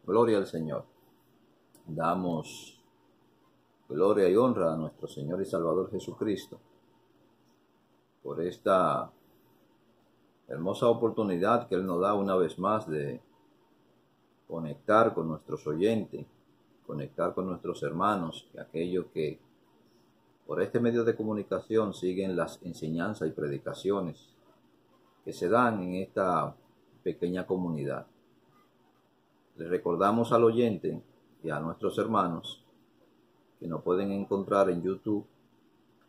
Gloria al Señor. Damos gloria y honra a nuestro Señor y Salvador Jesucristo por esta hermosa oportunidad que Él nos da una vez más de conectar con nuestros oyentes, conectar con nuestros hermanos y aquellos que por este medio de comunicación siguen las enseñanzas y predicaciones que se dan en esta pequeña comunidad. Les recordamos al oyente y a nuestros hermanos que nos pueden encontrar en YouTube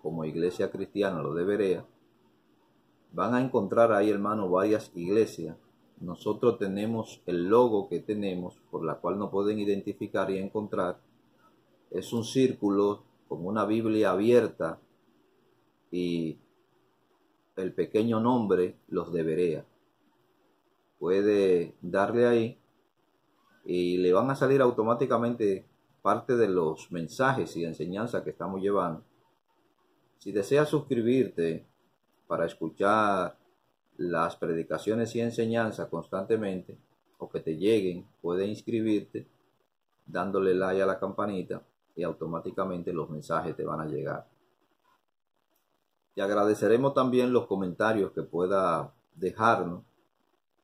como Iglesia Cristiana Lo de Berea. Van a encontrar ahí, hermano, varias iglesias. Nosotros tenemos el logo que tenemos, por la cual nos pueden identificar y encontrar. Es un círculo con una Biblia abierta y el pequeño nombre, Los de Berea. Puede darle ahí y le van a salir automáticamente parte de los mensajes y enseñanzas que estamos llevando. Si deseas suscribirte para escuchar las predicaciones y enseñanzas constantemente o que te lleguen, puedes inscribirte dándole like a la campanita y automáticamente los mensajes te van a llegar. Te agradeceremos también los comentarios que pueda dejarnos,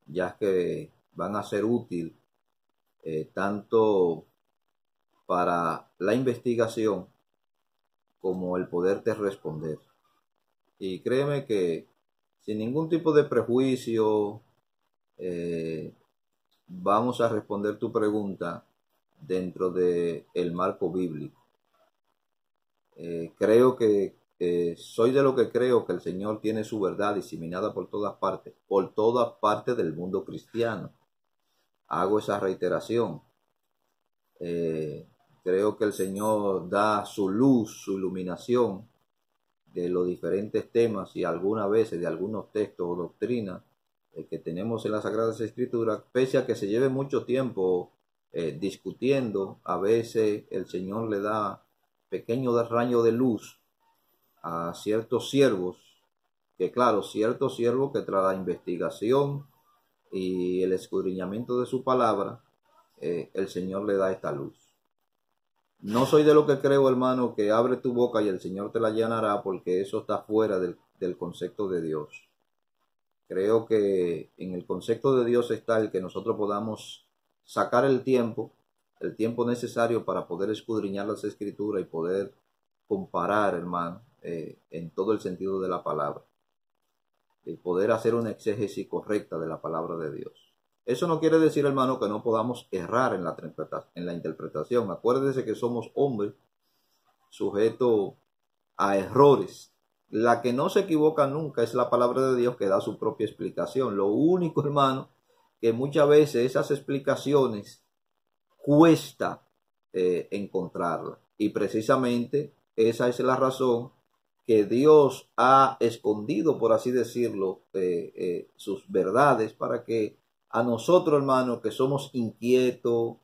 ya que van a ser útiles tanto para la investigación como el poderte responder. Y créeme que sin ningún tipo de prejuicio vamos a responder tu pregunta dentro del marco bíblico. Creo que soy de lo que creo que el Señor tiene su verdad diseminada por todas partes del mundo cristiano. Hago esa reiteración. Creo que el Señor da su luz, su iluminación de los diferentes temas y algunas veces de algunos textos o doctrinas que tenemos en las Sagradas Escrituras, pese a que se lleve mucho tiempo discutiendo. A veces el Señor le da pequeños rayos de luz a ciertos siervos, que claro, ciertos siervos que tras la investigación y el escudriñamiento de su palabra, el Señor le da esta luz. No soy de lo que creo, hermano, que abre tu boca y el Señor te la llenará, porque eso está fuera del concepto de Dios. Creo que en el concepto de Dios está el que nosotros podamos sacar el tiempo necesario para poder escudriñar las Escrituras y poder comparar, hermano, en todo el sentido de la palabra. Y poder hacer una exégesis correcta de la palabra de Dios. Eso no quiere decir, hermano, que no podamos errar en la interpretación. Acuérdese que somos hombres sujetos a errores. La que no se equivoca nunca es la palabra de Dios, que da su propia explicación. Lo único, hermano, que muchas veces esas explicaciones cuesta encontrarlas. Y precisamente esa es la razón que Dios ha escondido, por así decirlo, sus verdades, para que a nosotros, hermanos, que somos inquietos,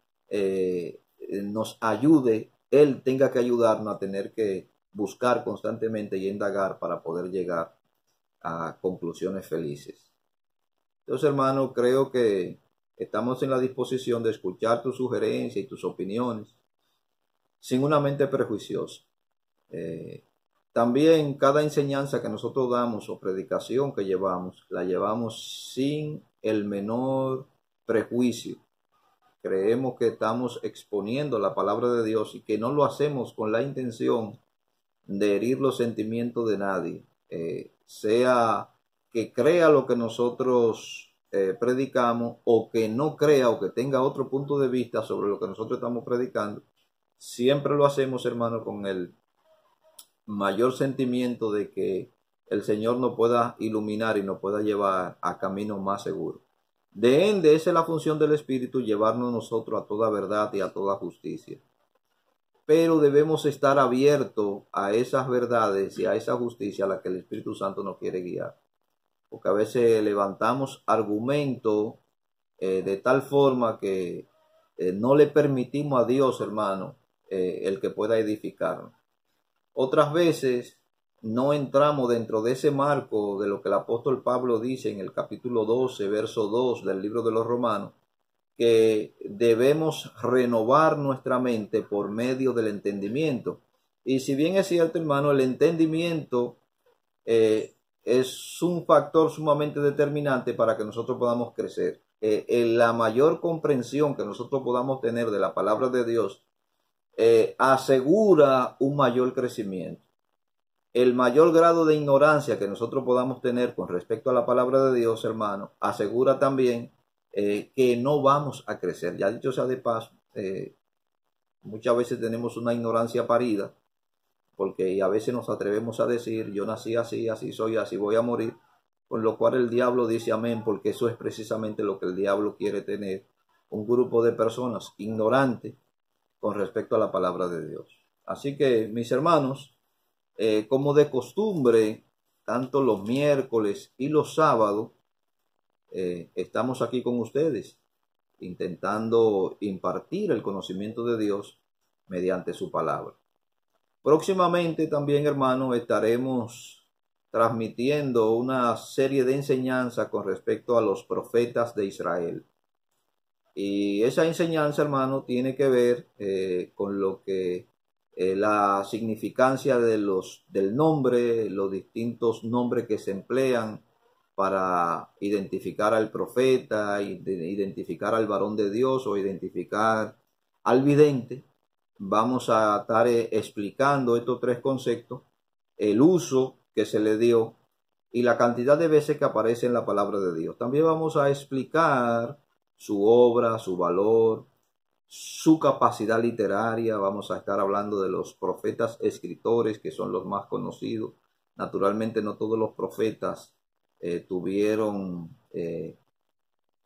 nos ayude. Él tenga que ayudarnos a tener que buscar constantemente y indagar para poder llegar a conclusiones felices. Entonces, hermano, creo que estamos en la disposición de escuchar tus sugerencias y tus opiniones sin una mente prejuiciosa. También cada enseñanza que nosotros damos o predicación que llevamos, la llevamos sin el menor prejuicio. Creemos que estamos exponiendo la palabra de Dios y que no lo hacemos con la intención de herir los sentimientos de nadie, sea que crea lo que nosotros predicamos o que no crea o que tenga otro punto de vista sobre lo que nosotros estamos predicando. Siempre lo hacemos, hermano, con el mayor sentimiento de que el Señor nos pueda iluminar y nos pueda llevar a caminos más seguros. De ende, esa es la función del Espíritu, llevarnos nosotros a toda verdad y a toda justicia. Pero debemos estar abiertos a esas verdades y a esa justicia a la que el Espíritu Santo nos quiere guiar. Porque a veces levantamos argumentos de tal forma que no le permitimos a Dios, hermano, el que pueda edificarnos. Otras veces no entramos dentro de ese marco de lo que el apóstol Pablo dice en el capítulo 12, verso 2 del libro de los Romanos, que debemos renovar nuestra mente por medio del entendimiento. Y si bien es cierto, hermano, el entendimiento es un factor sumamente determinante para que nosotros podamos crecer. La mayor comprensión que nosotros podamos tener de la palabra de Dios asegura un mayor crecimiento. El mayor grado de ignorancia que nosotros podamos tener con respecto a la palabra de Dios, hermano, asegura también que no vamos a crecer. Ya dicho sea de paso, muchas veces tenemos una ignorancia parida, porque a veces nos atrevemos a decir, yo nací así, así soy, así voy a morir, con lo cual el diablo dice amén, porque eso es precisamente lo que el diablo quiere tener, un grupo de personas ignorantes con respecto a la palabra de Dios. Así que, mis hermanos, como de costumbre, tanto los miércoles y los sábados, estamos aquí con ustedes, intentando impartir el conocimiento de Dios mediante su palabra. Próximamente también, hermano, estaremos transmitiendo una serie de enseñanzas con respecto a los profetas de Israel. Y esa enseñanza, hermano, tiene que ver con lo que la significancia del nombre, los distintos nombres que se emplean para identificar al profeta, identificar al varón de Dios o identificar al vidente. Vamos a estar explicando estos tres conceptos, el uso que se le dio y la cantidad de veces que aparece en la palabra de Dios. También vamos a explicar su obra, su valor, su capacidad literaria. Vamos a estar hablando de los profetas escritores, que son los más conocidos. Naturalmente no todos los profetas tuvieron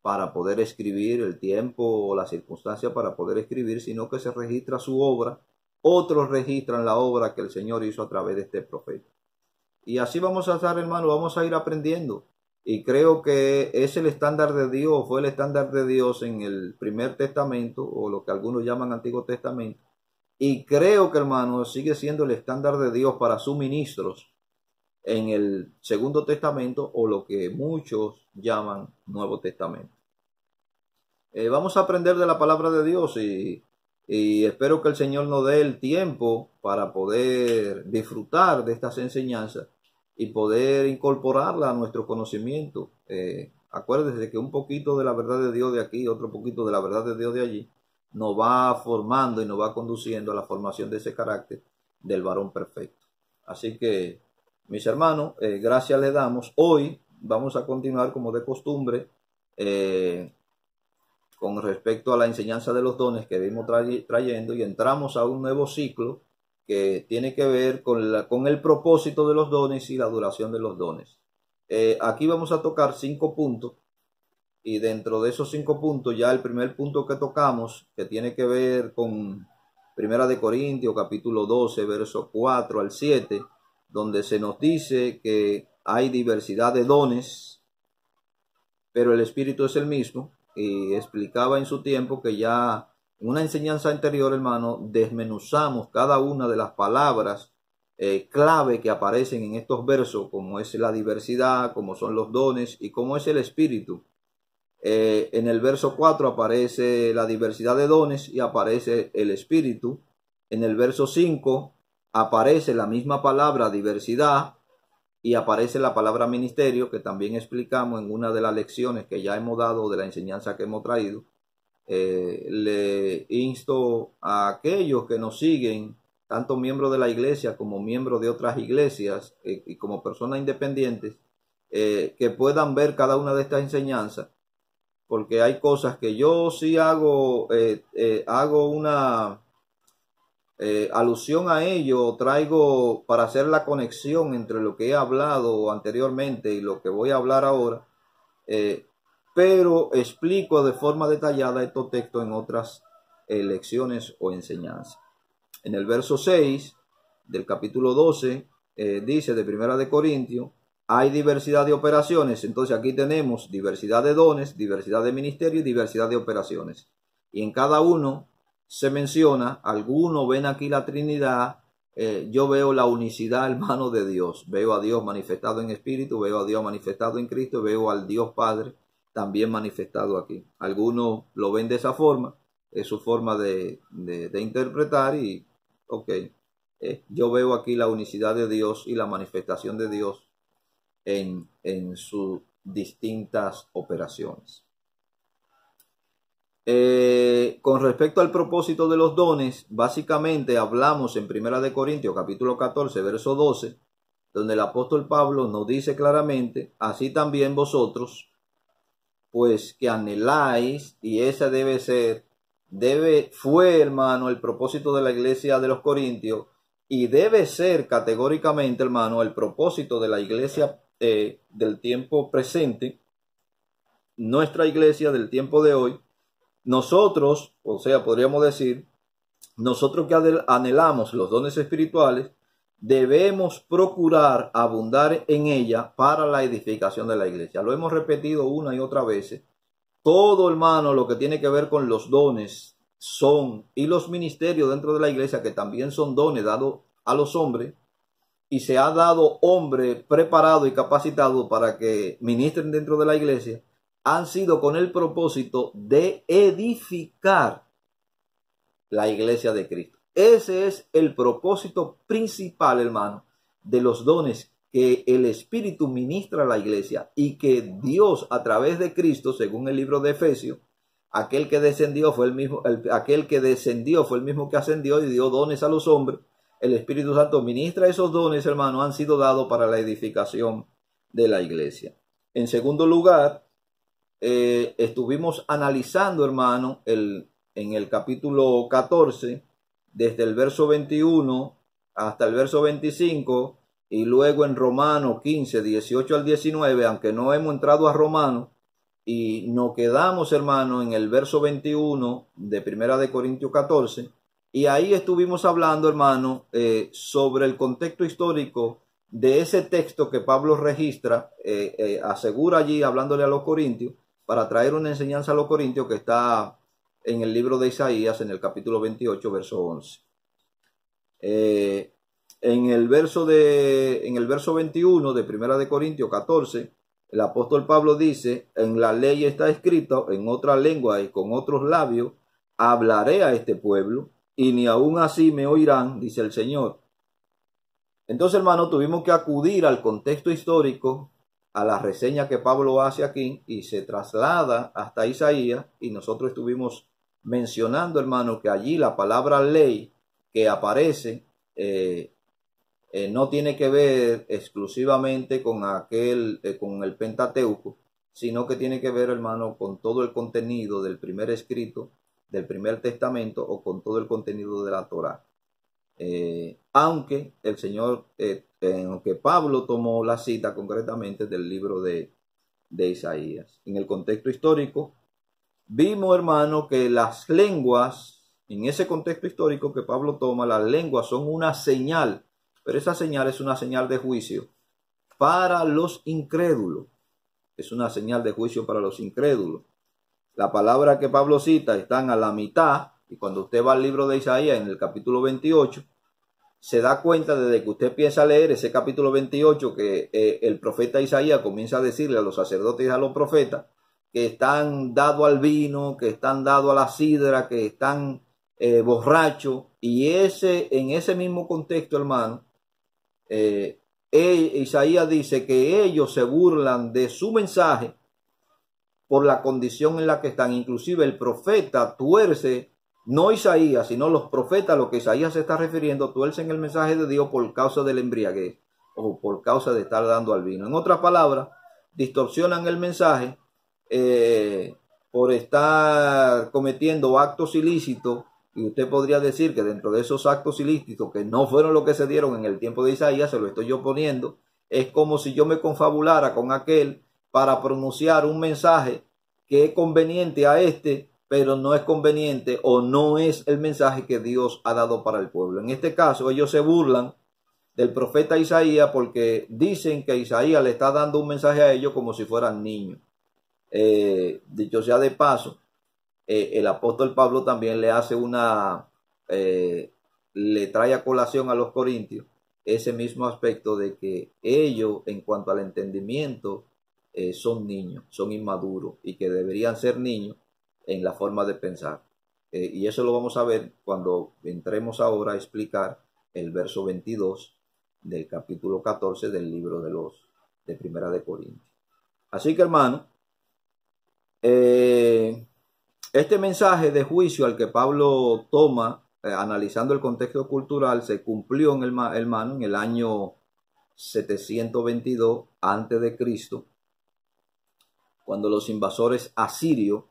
para poder escribir el tiempo o la circunstancia para poder escribir, sino que se registra su obra. Otros registran la obra que el Señor hizo a través de este profeta. Y así vamos a estar, hermano, vamos a ir aprendiendo. Y creo que es el estándar de Dios, fue el estándar de Dios en el Primer Testamento, o lo que algunos llaman Antiguo Testamento. Y creo que, hermano, sigue siendo el estándar de Dios para sus ministros en el Segundo Testamento, o lo que muchos llaman Nuevo Testamento. Vamos a aprender de la palabra de Dios y espero que el Señor nos dé el tiempo para poder disfrutar de estas enseñanzas y poder incorporarla a nuestro conocimiento. Acuérdense que un poquito de la verdad de Dios de aquí, otro poquito de la verdad de Dios de allí, nos va formando y nos va conduciendo a la formación de ese carácter del varón perfecto. Así que, mis hermanos, gracias le damos. Hoy vamos a continuar como de costumbre con respecto a la enseñanza de los dones que vimos trayendo, y entramos a un nuevo ciclo que tiene que ver con el propósito de los dones y la duración de los dones. Aquí vamos a tocar 5 puntos, y dentro de esos 5 puntos, ya el primer punto que tocamos, que tiene que ver con Primera de Corintios, capítulo 12, versos 4 al 7, donde se nos dice que hay diversidad de dones, pero el Espíritu es el mismo. Y explicaba en su tiempo que ya en una enseñanza anterior, hermano, desmenuzamos cada una de las palabras clave que aparecen en estos versos, como es la diversidad, como son los dones y como es el Espíritu. En el verso 4 aparece la diversidad de dones y aparece el Espíritu. En el verso 5 aparece la misma palabra diversidad y aparece la palabra ministerio, que también explicamos en una de las lecciones que ya hemos dado, de la enseñanza que hemos traído. Le insto a aquellos que nos siguen, tanto miembros de la iglesia como miembros de otras iglesias y como personas independientes, que puedan ver cada una de estas enseñanzas, porque hay cosas que yo sí hago una alusión a ello, traigo para hacer la conexión entre lo que he hablado anteriormente y lo que voy a hablar ahora, pero explico de forma detallada estos textos en otras lecciones o enseñanzas. En el verso 6 del capítulo 12 dice de Primera de Corintios, hay diversidad de operaciones. Entonces aquí tenemos diversidad de dones, diversidad de ministerio y diversidad de operaciones. Y en cada uno se menciona, algunos ven aquí la Trinidad, yo veo la unicidad, hermano, de Dios. Veo a Dios manifestado en espíritu, veo a Dios manifestado en Cristo, veo al Dios Padre también manifestado aquí. Algunos lo ven de esa forma, es su forma de interpretar y, ok, yo veo aquí la unicidad de Dios y la manifestación de Dios en sus distintas operaciones. Con respecto al propósito de los dones, básicamente hablamos en 1 Corintios capítulo 14, verso 12, donde el apóstol Pablo nos dice claramente, así también vosotros, pues que anheláis, y ese fue, hermano, el propósito de la iglesia de los Corintios, y debe ser categóricamente, hermano, el propósito de la iglesia del tiempo presente, nuestra iglesia del tiempo de hoy. Nosotros, o sea, podríamos decir, nosotros que anhelamos los dones espirituales, debemos procurar abundar en ella para la edificación de la iglesia. Lo hemos repetido una y otra vez. Todo, hermano, lo que tiene que ver con los dones y los ministerios dentro de la iglesia, que también son dones dados a los hombres, y se ha dado hombre preparado y capacitado para que ministren dentro de la iglesia, han sido con el propósito de edificar la iglesia de Cristo. Ese es el propósito principal, hermano, de los dones que el Espíritu ministra a la iglesia y que Dios a través de Cristo, según el libro de Efesios, aquel que descendió fue el mismo que ascendió y dio dones a los hombres. El Espíritu Santo ministra esos dones, hermano, han sido dados para la edificación de la iglesia. En segundo lugar, estuvimos analizando, hermano, en el capítulo 14, desde el verso 21 hasta el verso 25, y luego en Romanos 15, 18 al 19, aunque no hemos entrado a Romanos, y nos quedamos, hermano, en el verso 21 de 1 Corintios 14, y ahí estuvimos hablando, hermano, sobre el contexto histórico de ese texto que Pablo registra, asegura allí, hablándole a los corintios, para traer una enseñanza a los corintios que está en el libro de Isaías, en el capítulo 28, verso 11. En el verso 21 de 1 Corintios 14, el apóstol Pablo dice, en la ley está escrito, en otra lengua y con otros labios, hablaré a este pueblo, y ni aun así me oirán, dice el Señor. Entonces, hermano, tuvimos que acudir al contexto histórico, a la reseña que Pablo hace aquí, y se traslada hasta Isaías, y nosotros estuvimos mencionando, hermano, que allí la palabra ley que aparece no tiene que ver exclusivamente con con el Pentateuco, sino que tiene que ver, hermano, con todo el contenido del primer escrito, del primer testamento, o con todo el contenido de la Torá. Aunque el Señor, aunque Pablo tomó la cita concretamente del libro de Isaías. En el contexto histórico, vimos, hermano, que las lenguas, en ese contexto histórico que Pablo toma, las lenguas son una señal, pero esa señal es una señal de juicio para los incrédulos. Es una señal de juicio para los incrédulos. La palabra que Pablo cita están a la mitad, y cuando usted va al libro de Isaías en el capítulo 28, se da cuenta desde que usted empieza a leer ese capítulo 28 que el profeta Isaías comienza a decirle a los sacerdotes y a los profetas que están dados al vino, que están dados a la sidra, que están borrachos, y en ese mismo contexto, hermano, Isaías dice que ellos se burlan de su mensaje por la condición en la que están. Inclusive el profeta tuerce, no Isaías, sino los profetas, a lo que Isaías se está refiriendo, tuercen el mensaje de Dios por causa del embriaguez o por causa de estar dando al vino. En otras palabras, distorsionan el mensaje por estar cometiendo actos ilícitos, y usted podría decir que dentro de esos actos ilícitos, que no fueron los que se dieron en el tiempo de Isaías, se lo estoy yo poniendo, es como si yo me confabulara con aquel para pronunciar un mensaje que es conveniente a pero no es conveniente o no es el mensaje que Dios ha dado para el pueblo. En este caso, ellos se burlan del profeta Isaías porque dicen que Isaías le está dando un mensaje a ellos como si fueran niños. Dicho sea de paso, el apóstol Pablo también le hace le trae a colación a los corintios ese mismo aspecto de que ellos, en cuanto al entendimiento son niños, son inmaduros y que deberían ser niños en la forma de pensar. Y eso lo vamos a ver cuando entremos ahora a explicar el verso 22 del capítulo 14 del libro de Primera de Corintios. Así que, hermano, este mensaje de juicio al que Pablo toma, analizando el contexto cultural, se cumplió hermano, en el año 722 antes de Cristo, cuando los invasores asirios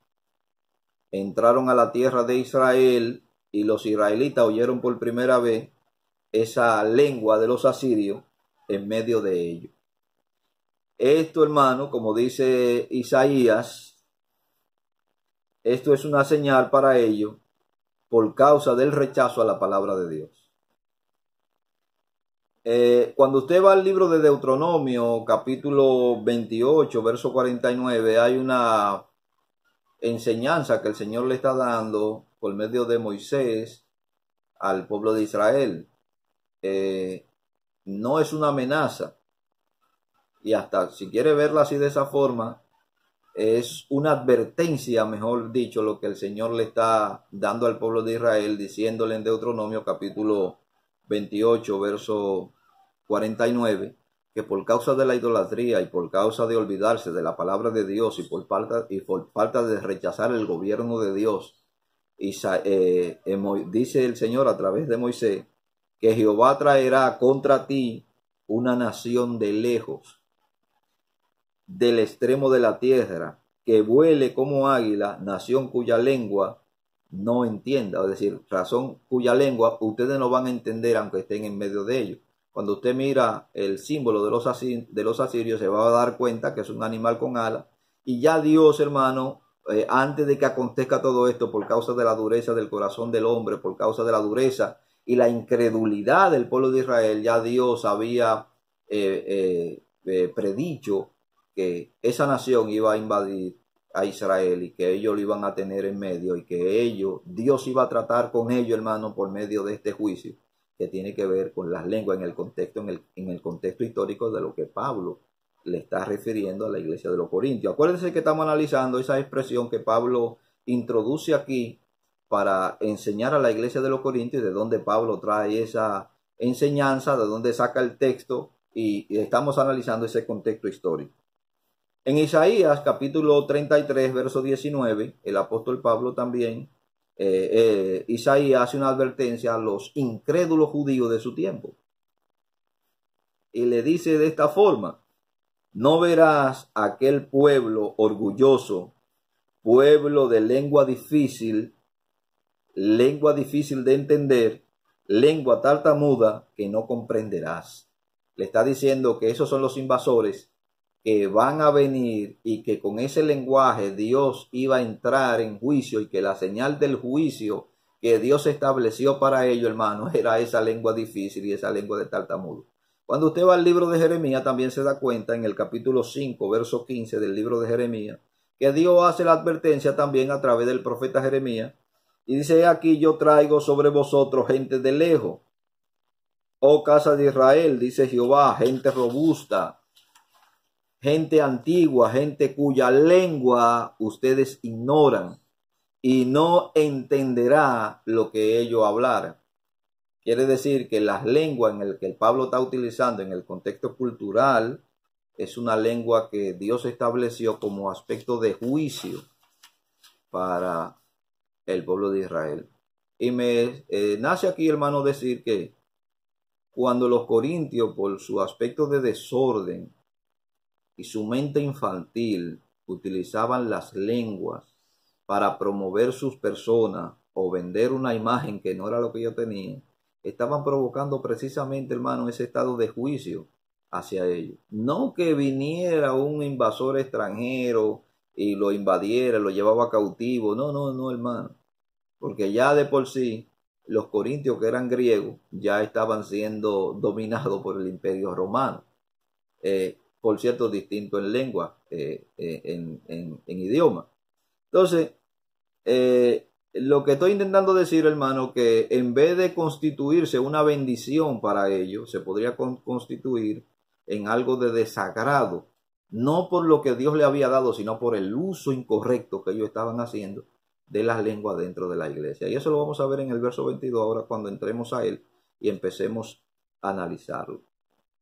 entraron a la tierra de Israel y los israelitas oyeron por primera vez esa lengua de los asirios en medio de ellos. Esto, hermano, como dice Isaías, esto es una señal para ellos por causa del rechazo a la palabra de Dios. Cuando usted va al libro de Deuteronomio, capítulo 28, verso 49, hay una enseñanza que el Señor le está dando por medio de Moisés al pueblo de Israel. No es una amenaza, y hasta si quiere verla así de esa forma, es una advertencia, mejor dicho, lo que el Señor le está dando al pueblo de Israel, diciéndole en Deuteronomio capítulo 28, verso 49, que por causa de la idolatría y por causa de olvidarse de la palabra de Dios y por falta de rechazar el gobierno de Dios, dice el Señor a través de Moisés, que Jehová traerá contra ti una nación de lejos, del extremo de la tierra, que vuele como águila, nación cuya lengua no entienda, es decir, razón cuya lengua ustedes no van a entender aunque estén en medio de ellos. Cuando usted mira el símbolo de los asirios, se va a dar cuenta que es un animal con alas, y ya Dios, hermano, antes de que acontezca todo esto, por causa de la dureza del corazón del hombre, por causa de la dureza y la incredulidad del pueblo de Israel, ya Dios había predicho que esa nación iba a invadir a Israel y que ellos lo iban a tener en medio y que Dios iba a tratar con ellos, hermano, por medio de este juicio que tiene que ver con las lenguas en el contexto histórico de lo que Pablo le está refiriendo a la iglesia de los Corintios. Acuérdense que estamos analizando esa expresión que Pablo introduce aquí para enseñar a la iglesia de los Corintios, de dónde Pablo trae esa enseñanza, de dónde saca el texto, y estamos analizando ese contexto histórico. En Isaías capítulo 33, verso 19, el apóstol Pablo también, Isaías hace una advertencia a los incrédulos judíos de su tiempo. Y le dice de esta forma: no verás aquel pueblo orgulloso, pueblo de lengua difícil de entender, lengua tartamuda que no comprenderás. Le está diciendo que esos son los invasores que van a venir y que con ese lenguaje Dios iba a entrar en juicio, y que la señal del juicio que Dios estableció para ellos, hermano, era esa lengua difícil y esa lengua de tartamudo. Cuando usted va al libro de Jeremías, también se da cuenta en el capítulo 5, verso 15 del libro de Jeremías, que Dios hace la advertencia también a través del profeta Jeremías, y dice: aquí yo traigo sobre vosotros gente de lejos, oh casa de Israel, dice Jehová, gente robusta, gente antigua, gente cuya lengua ustedes ignoran y no entenderá lo que ellos hablaran. Quiere decir que las lenguas en el que el Pablo está utilizando en el contexto cultural es una lengua que Dios estableció como aspecto de juicio para el pueblo de Israel. Y me nace aquí, hermano, decir que cuando los corintios, por su aspecto de desorden y su mente infantil, utilizaban las lenguas para promover sus personas o vender una imagen que no era lo que ellos tenían, estaban provocando precisamente, hermano, ese estado de juicio hacia ellos. No que viniera un invasor extranjero y lo invadiera, lo llevaba cautivo. No, hermano. Porque ya de por sí, los corintios, que eran griegos, ya estaban siendo dominados por el imperio romano. Por cierto, distinto en lengua, en idioma. Entonces, lo que estoy intentando decir, hermano, que en vez de constituirse una bendición para ellos, se podría constituir en algo de desagrado no por lo que Dios le había dado, sino por el uso incorrecto que ellos estaban haciendo de las lenguas dentro de la iglesia. Y eso lo vamos a ver en el verso 22 ahora cuando entremos a él y empecemos a analizarlo.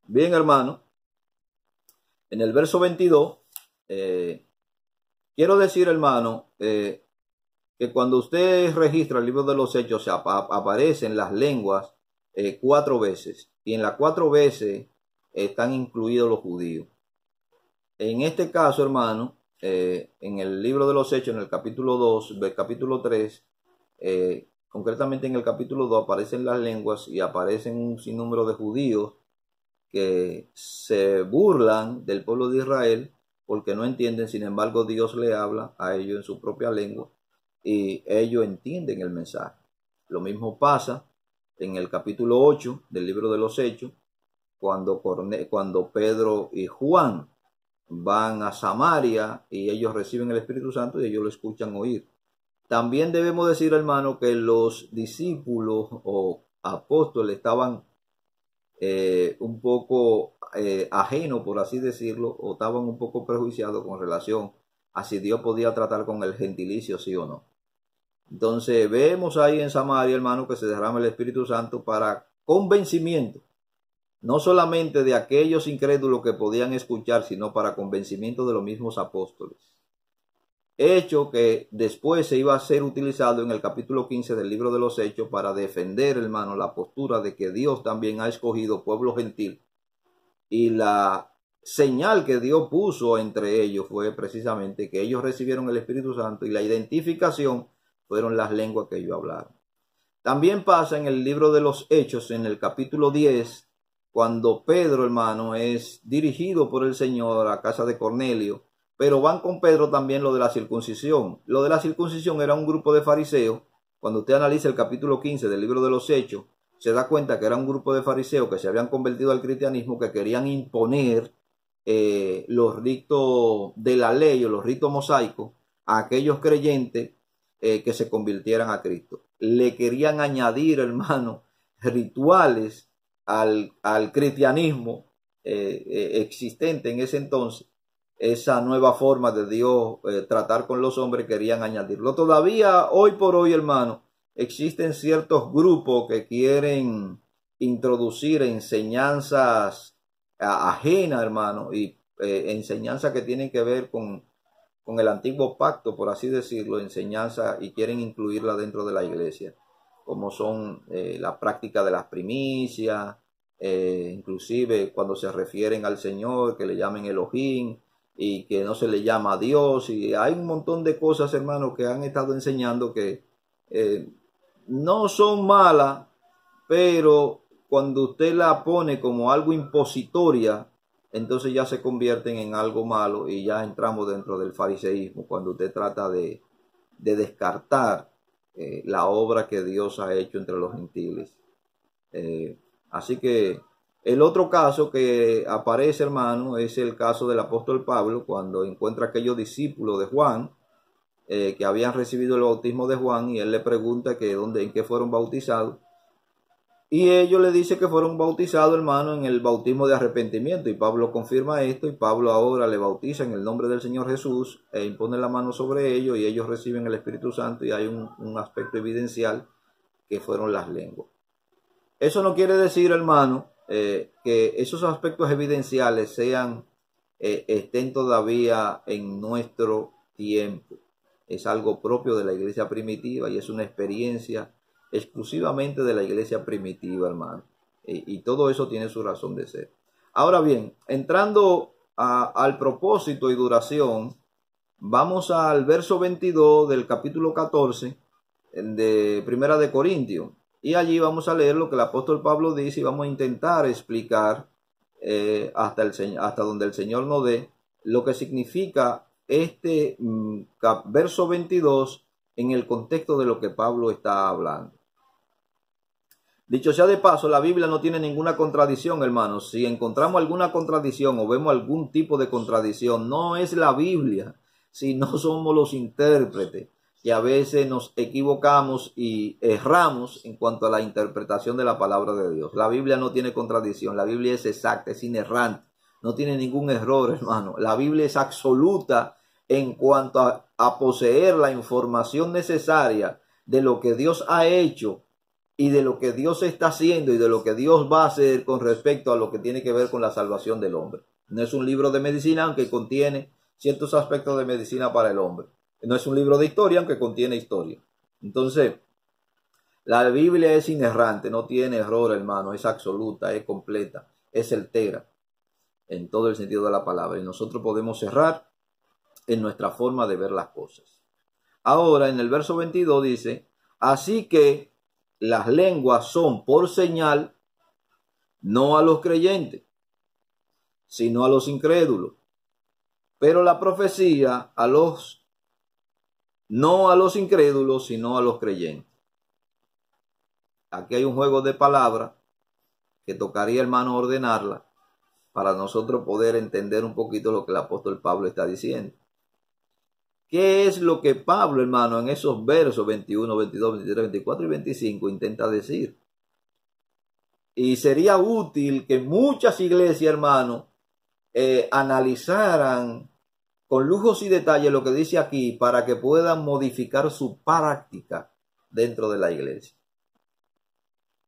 Bien, hermano, en el verso 22, quiero decir, hermano, que cuando usted registra el libro de los Hechos, aparecen las lenguas 4 veces, y en las 4 veces están incluidos los judíos. En este caso, hermano, en el libro de los Hechos, en el capítulo 2, capítulo 3, concretamente en el capítulo 2 aparecen las lenguas y aparecen un sinnúmero de judíos que se burlan del pueblo de Israel porque no entienden. Sin embargo, Dios le habla a ellos en su propia lengua y ellos entienden el mensaje. Lo mismo pasa en el capítulo 8 del libro de los Hechos, cuando Pedro y Juan van a Samaria y ellos reciben el Espíritu Santo y ellos lo escuchan oír. También debemos decir, hermano, que los discípulos o apóstoles estaban un poco ajenos, por así decirlo, o estaban un poco prejuiciados con relación a si Dios podía tratar con el gentilicio, sí o no. Entonces vemos ahí en Samaria, hermano, que se derrama el Espíritu Santo para convencimiento, no solamente de aquellos incrédulos que podían escuchar, sino para convencimiento de los mismos apóstoles. Hecho que después se iba a ser utilizado en el capítulo 15 del libro de los Hechos para defender, hermano, la postura de que Dios también ha escogido pueblo gentil. Y la señal que Dios puso entre ellos fue precisamente que ellos recibieron el Espíritu Santo y la identificación fueron las lenguas que ellos hablaron. También pasa en el libro de los Hechos, en el capítulo 10, cuando Pedro, hermano, es dirigido por el Señor a casa de Cornelio, pero van con Pedro también lo de la circuncisión. Lo de la circuncisión era un grupo de fariseos. Cuando usted analiza el capítulo 15 del libro de los Hechos, se da cuenta que era un grupo de fariseos que se habían convertido al cristianismo, que querían imponer los ritos de la ley o los ritos mosaicos a aquellos creyentes que se convirtieran a Cristo. Le querían añadir, hermano, rituales al cristianismo existente en ese entonces. Esa nueva forma de Dios tratar con los hombres querían añadirlo. Todavía hoy por hoy, hermano, existen ciertos grupos que quieren introducir enseñanzas ajenas, hermano, y enseñanzas que tienen que ver con el antiguo pacto, por así decirlo, enseñanza, y quieren incluirla dentro de la iglesia, como son la práctica de las primicias, inclusive cuando se refieren al Señor, que le llamen Elohim, y que no se le llama a Dios, y hay un montón de cosas, hermano, que han estado enseñando que no son malas, pero cuando usted la pone como algo impositoria, entonces ya se convierten en algo malo y ya entramos dentro del fariseísmo, cuando usted trata de descartar la obra que Dios ha hecho entre los gentiles. Así que el otro caso que aparece, hermano, es el caso del apóstol Pablo, cuando encuentra a aquellos discípulos de Juan que habían recibido el bautismo de Juan, y él le pregunta que en qué fueron bautizados. Y ellos le dicen que fueron bautizados, hermano, en el bautismo de arrepentimiento. Y Pablo confirma esto, y Pablo ahora le bautiza en el nombre del Señor Jesús e impone la mano sobre ellos, y ellos reciben el Espíritu Santo, y hay un aspecto evidencial que fueron las lenguas. Eso no quiere decir, hermano, que esos aspectos evidenciales estén todavía en nuestro tiempo. Es algo propio de la iglesia primitiva y es una experiencia exclusivamente de la iglesia primitiva, hermano. Y todo eso tiene su razón de ser. Ahora bien, entrando al propósito y duración, vamos al verso 22 del capítulo 14 de Primera de Corintios. Y allí vamos a leer lo que el apóstol Pablo dice, y vamos a intentar explicar hasta donde el Señor nos dé lo que significa este verso 22 en el contexto de lo que Pablo está hablando. Dicho sea de paso, la Biblia no tiene ninguna contradicción, hermanos. Si encontramos alguna contradicción o vemos algún tipo de contradicción, no es la Biblia, sino somos los intérpretes, que a veces nos equivocamos y erramos en cuanto a la interpretación de la palabra de Dios. La Biblia no tiene contradicción, la Biblia es exacta, es inerrante. no tiene ningún error, hermano. La Biblia es absoluta en cuanto a poseer la información necesaria de lo que Dios ha hecho y de lo que Dios está haciendo y de lo que Dios va a hacer con respecto a lo que tiene que ver con la salvación del hombre. No es un libro de medicina, aunque contiene ciertos aspectos de medicina para el hombre. No es un libro de historia, aunque contiene historia. Entonces, la Biblia es inerrante, no tiene error, hermano, es absoluta, es completa, es certera en todo el sentido de la palabra. Y nosotros podemos errar en nuestra forma de ver las cosas. Ahora, en el verso 22 dice, así que las lenguas son por señal, no a los creyentes, sino a los incrédulos. Pero la profecía no a los incrédulos, sino a los creyentes. Aquí hay un juego de palabras que tocaría, hermano, ordenarla para nosotros poder entender un poquito lo que el apóstol Pablo está diciendo. ¿Qué es lo que Pablo, hermano, en esos versos 21, 22, 23, 24 y 25 intenta decir? Y sería útil que muchas iglesias, hermano, analizaran con lujos y detalles lo que dice aquí para que puedan modificar su práctica dentro de la iglesia.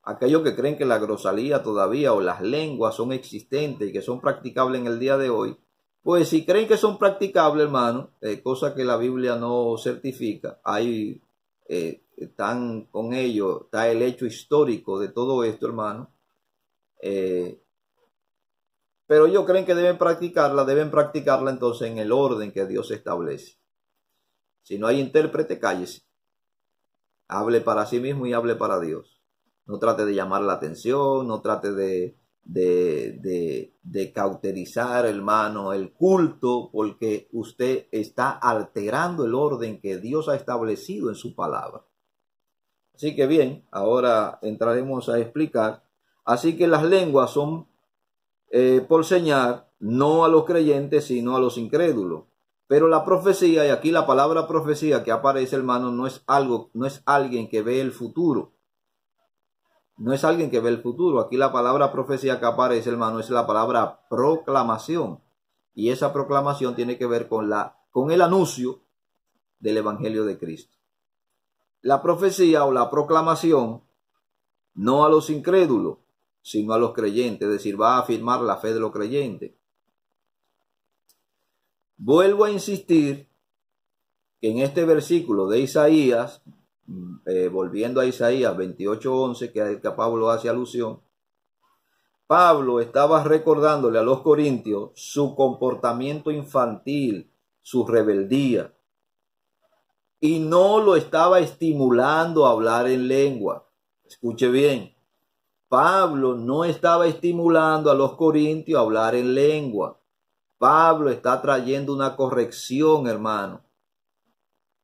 Aquellos que creen que la grosalía todavía o las lenguas son existentes y que son practicables en el día de hoy, pues si creen que son practicables, hermano, cosa que la Biblia no certifica, ahí están con ello, está el hecho histórico de todo esto, hermano. Pero ellos creen que deben practicarla entonces en el orden que Dios establece. Si no hay intérprete, cállese. Hable para sí mismo y hable para Dios. No trate de llamar la atención, no trate de cauterizar, hermano, el culto, porque usted está alterando el orden que Dios ha establecido en su palabra. Así que bien, ahora entraremos a explicar. Así que las lenguas son por señal, no a los creyentes, sino a los incrédulos. Pero la profecía, y aquí la palabra profecía que aparece, hermano, no es alguien que ve el futuro. No es alguien que ve el futuro. Aquí la palabra profecía que aparece, hermano, es la palabra proclamación. Y esa proclamación tiene que ver con el anuncio del Evangelio de Cristo. La profecía o la proclamación, no a los incrédulos, sino a los creyentes. Es decir, va a afirmar la fe de los creyentes. Vuelvo a insistir que en este versículo de Isaías, volviendo a Isaías 28:11, que a Pablo hace alusión, Pablo estaba recordándole a los corintios su comportamiento infantil, su rebeldía, y no lo estaba estimulando a hablar en lengua. Escuche bien, Pablo no estaba estimulando a los corintios a hablar en lengua. Pablo está trayendo una corrección, hermano.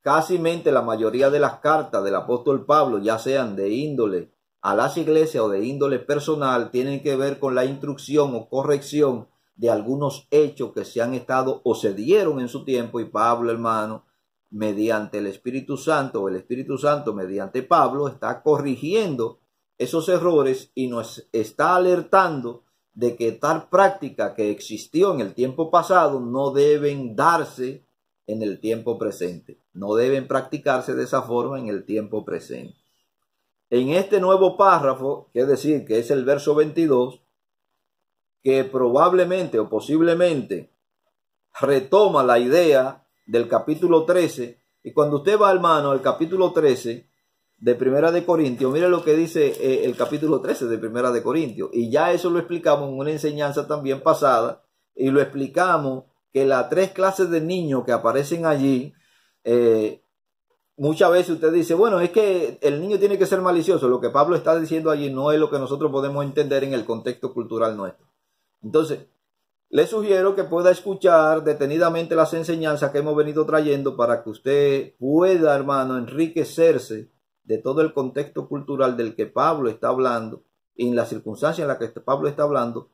Cásimente la mayoría de las cartas del apóstol Pablo, ya sean de índole a las iglesias o de índole personal, tienen que ver con la instrucción o corrección de algunos hechos que se han estado o se dieron en su tiempo, y Pablo, hermano, mediante el Espíritu Santo, o el Espíritu Santo mediante Pablo, está corrigiendo esos errores y nos está alertando de que tal práctica que existió en el tiempo pasado no deben darse en el tiempo presente. No deben practicarse de esa forma en el tiempo presente. En este nuevo párrafo, que es decir, que es el verso 22, que probablemente o posiblemente retoma la idea del capítulo 13, y cuando usted va, hermano, al capítulo 13 de Primera de Corintios, mire lo que dice el capítulo 13 de Primera de Corintios, y ya eso lo explicamos en una enseñanza también pasada, y lo explicamos que las tres clases de niños que aparecen allí, muchas veces usted dice, bueno, es que el niño tiene que ser malicioso. Lo que Pablo está diciendo allí no es lo que nosotros podemos entender en el contexto cultural nuestro. Entonces, le sugiero que pueda escuchar detenidamente las enseñanzas que hemos venido trayendo para que usted pueda, hermano, enriquecerse de todo el contexto cultural del que Pablo está hablando y en las circunstancias en las que Pablo está hablando,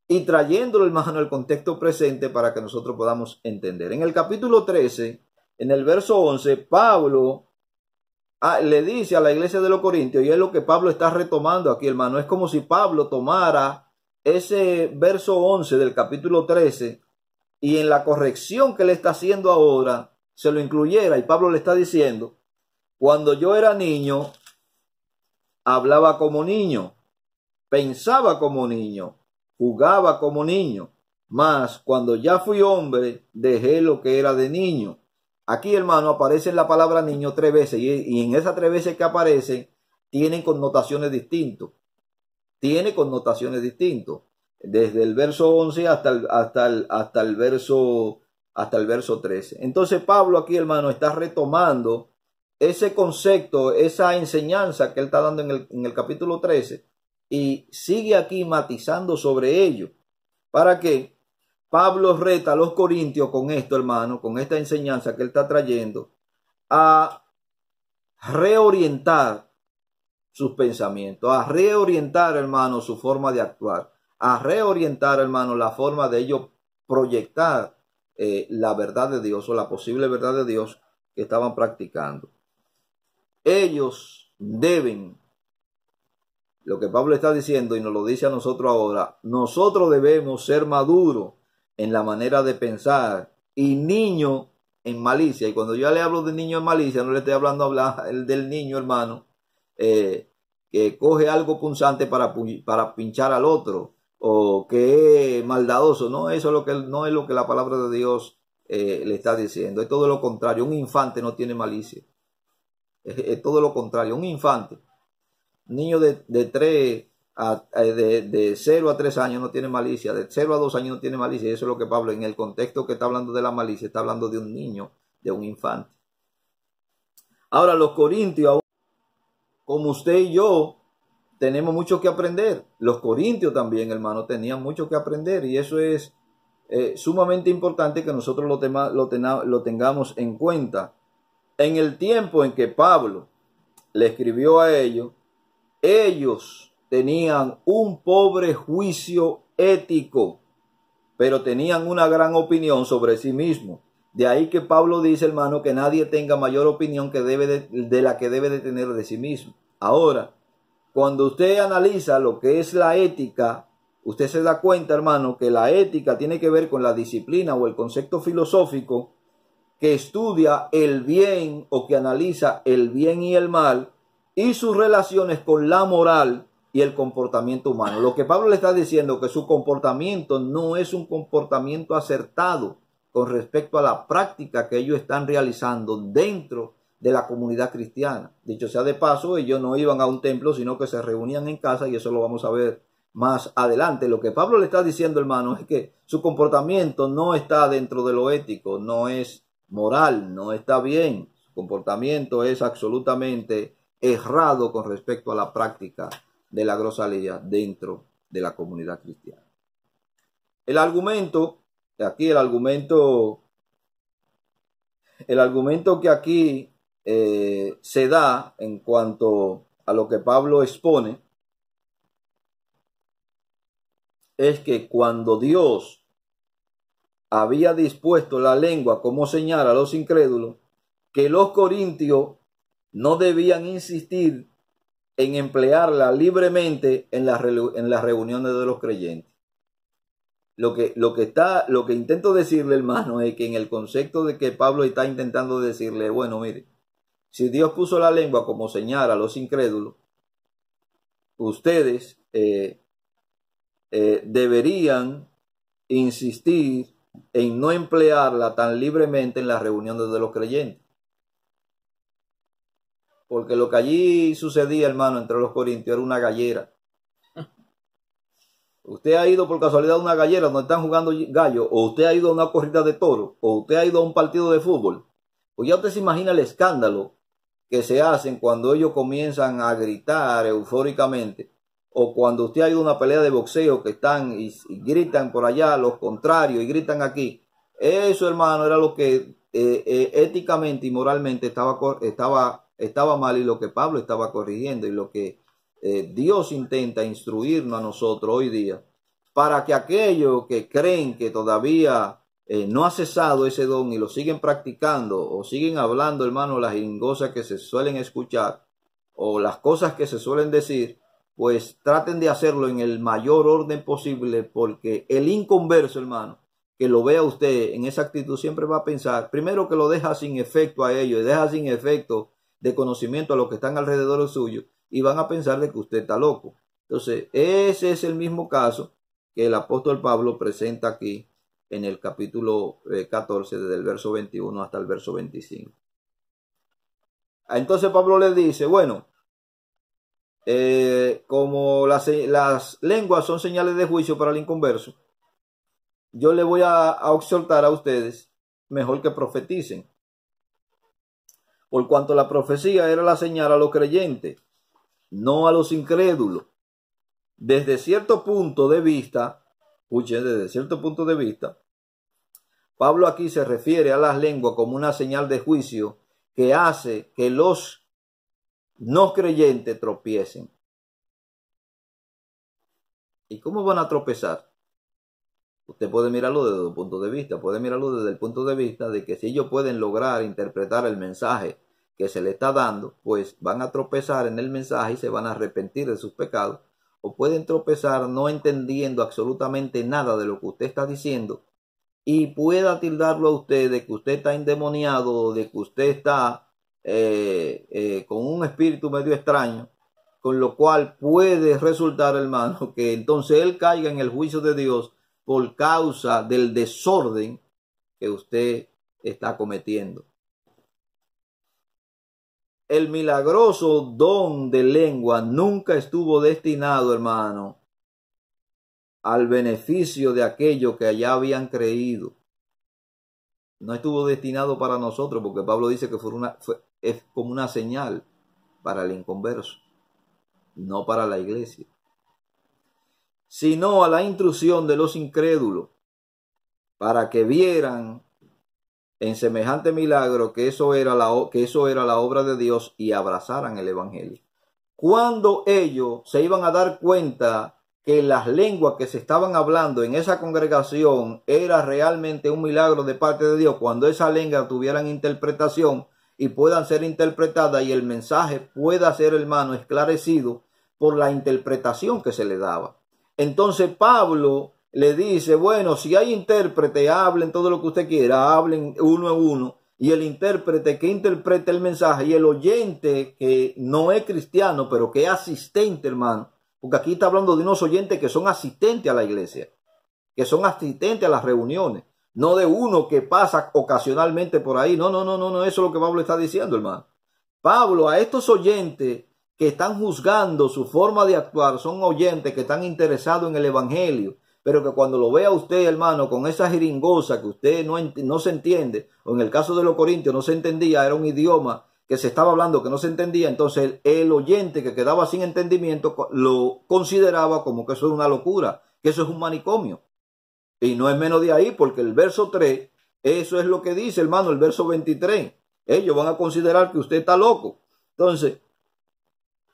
y trayéndolo, hermano, al contexto presente para que nosotros podamos entender. En el capítulo 13, en el verso 11, Pablo le dice a la iglesia de los Corintios, y es lo que Pablo está retomando aquí, hermano. Es como si Pablo tomara ese verso 11 del capítulo 13 y en la corrección que le está haciendo ahora se lo incluyera. Y Pablo le está diciendo: cuando yo era niño, hablaba como niño, pensaba como niño, jugaba como niño, mas cuando ya fui hombre, dejé lo que era de niño. Aquí, hermano, aparece la palabra niño 3 veces y en esas 3 veces que aparecen tienen connotaciones distintas. Tiene connotaciones distintas. Desde el verso 11 hasta el verso 13. Entonces Pablo aquí, hermano, está retomando ese concepto, esa enseñanza que él está dando en el capítulo 13 y sigue aquí matizando sobre ello. ¿Para qué? Pablo reta a los corintios con esto, hermano, con esta enseñanza que él está trayendo, a reorientar sus pensamientos, a reorientar, hermano, su forma de actuar, a reorientar, hermano, la forma de ellos proyectar la verdad de Dios o la posible verdad de Dios que estaban practicando. Ellos deben, lo que Pablo está diciendo y nos lo dice a nosotros ahora, nosotros debemos ser maduros en la manera de pensar y niño en malicia. Y cuando yo le hablo de niño en malicia, no le estoy hablando del niño, hermano, que coge algo punzante para pinchar al otro o que es maldadoso. No, eso es no es lo que la palabra de Dios le está diciendo. Es todo lo contrario. Un infante no tiene malicia. Es todo lo contrario. Un infante, un niño de 0 a 3 años no tiene malicia, de 0 a 2 años no tiene malicia. Y eso es lo que Pablo, en el contexto que está hablando de la malicia, está hablando de un niño, de un infante. Ahora, los corintios, como usted y yo, tenemos mucho que aprender. Los corintios también, hermano, tenían mucho que aprender, y eso es sumamente importante que nosotros lo tengamos en cuenta. En el tiempo en que Pablo le escribió a ellos tenían un pobre juicio ético, pero tenían una gran opinión sobre sí mismos. De ahí que Pablo dice, hermano, que nadie tenga mayor opinión de la que debe de tener de sí mismo. Ahora, cuando usted analiza lo que es la ética, usted se da cuenta, hermano, que la ética tiene que ver con la disciplina o el concepto filosófico que estudia el bien o que analiza el bien y el mal y sus relaciones con la moral y el comportamiento humano. Lo que Pablo le está diciendo es que su comportamiento no es un comportamiento acertado con respecto a la práctica que ellos están realizando dentro de la comunidad cristiana. Dicho sea de paso, ellos no iban a un templo, sino que se reunían en casa, y eso lo vamos a ver más adelante. Lo que Pablo le está diciendo, hermano, es que su comportamiento no está dentro de lo ético, no es moral, no está bien. Su comportamiento es absolutamente errado con respecto a la práctica de la grosería dentro de la comunidad cristiana. El argumento que aquí se da en cuanto a lo que Pablo expone es que cuando Dios había dispuesto la lengua como señal a los incrédulos, que los corintios no debían insistir en emplearla libremente en las reuniones de los creyentes. Lo que intento decirle, hermano, es que en el concepto de que Pablo está intentando decirle, bueno, mire, si Dios puso la lengua como señal a los incrédulos, ustedes deberían insistir en no emplearla tan libremente en las reuniones de los creyentes. Porque lo que allí sucedía, hermano, entre los corintios era una gallera. Usted ha ido por casualidad a una gallera donde están jugando gallos, o usted ha ido a una corrida de toros, o usted ha ido a un partido de fútbol. Pues ya usted se imagina el escándalo que se hacen cuando ellos comienzan a gritar eufóricamente, o cuando usted ha ido a una pelea de boxeo que están y gritan por allá los contrarios y gritan aquí. Eso, hermano, era lo que éticamente y moralmente estaba mal, y lo que Pablo estaba corrigiendo, y lo que Dios intenta instruirnos a nosotros hoy día, para que aquellos que creen que todavía no ha cesado ese don y lo siguen practicando, o siguen hablando, hermano, las jingosas que se suelen escuchar o las cosas que se suelen decir, pues traten de hacerlo en el mayor orden posible, porque el inconverso, hermano, que lo vea usted en esa actitud, siempre va a pensar, primero, que lo deja sin efecto a ellos, y deja sin efecto de conocimiento a los que están alrededor de suyo, y van a pensar de que usted está loco. Entonces, ese es el mismo caso que el apóstol Pablo presenta aquí en el capítulo 14, desde el verso 21 hasta el verso 25. Entonces Pablo le dice, bueno, como las lenguas son señales de juicio para el inconverso, yo le voy a exhortar a ustedes mejor que profeticen, por cuanto la profecía era la señal a los creyentes, no a los incrédulos. Desde cierto punto de vista, escuchen, desde cierto punto de vista, Pablo aquí se refiere a las lenguas como una señal de juicio que hace que los no creyentes tropiecen. ¿Y cómo van a tropezar? Usted puede mirarlo desde otro punto de vista, puede mirarlo desde el punto de vista de que si ellos pueden lograr interpretar el mensaje que se le está dando, pues van a tropezar en el mensaje y se van a arrepentir de sus pecados, o pueden tropezar no entendiendo absolutamente nada de lo que usted está diciendo y pueda tildarlo a usted de que usted está endemoniado, de que usted está con un espíritu medio extraño, con lo cual puede resultar, hermano, que entonces él caiga en el juicio de Dios por causa del desorden que usted está cometiendo. El milagroso don de lengua nunca estuvo destinado, hermano, al beneficio de aquellos que allá habían creído. No estuvo destinado para nosotros, porque Pablo dice que es como una señal para el inconverso, no para la iglesia, sino a la instrucción de los incrédulos, para que vieran en semejante milagro que eso era la obra de Dios y abrazaran el evangelio. Cuando ellos se iban a dar cuenta que las lenguas que se estaban hablando en esa congregación era realmente un milagro de parte de Dios, cuando esas lenguas tuvieran interpretación y puedan ser interpretadas y el mensaje pueda ser, hermano, esclarecido por la interpretación que se le daba. Entonces Pablo le dice, bueno, si hay intérprete, hablen todo lo que usted quiera, hablen uno a uno, y el intérprete que interprete el mensaje, y el oyente que no es cristiano, pero que es asistente, hermano, porque aquí está hablando de unos oyentes que son asistentes a la iglesia, que son asistentes a las reuniones, no de uno que pasa ocasionalmente por ahí. No, eso es lo que Pablo está diciendo, hermano. Pablo, a estos oyentes que están juzgando su forma de actuar, son oyentes que están interesados en el evangelio, pero que cuando lo vea usted, hermano, con esa jeringosa que usted no se entiende, o en el caso de los corintios no se entendía, era un idioma que se estaba hablando que no se entendía, entonces el oyente que quedaba sin entendimiento lo consideraba como que eso es una locura, que eso es un manicomio. Y no es menos de ahí, porque el verso 3, eso es lo que dice, hermano, el verso 23. Ellos van a considerar que usted está loco. Entonces,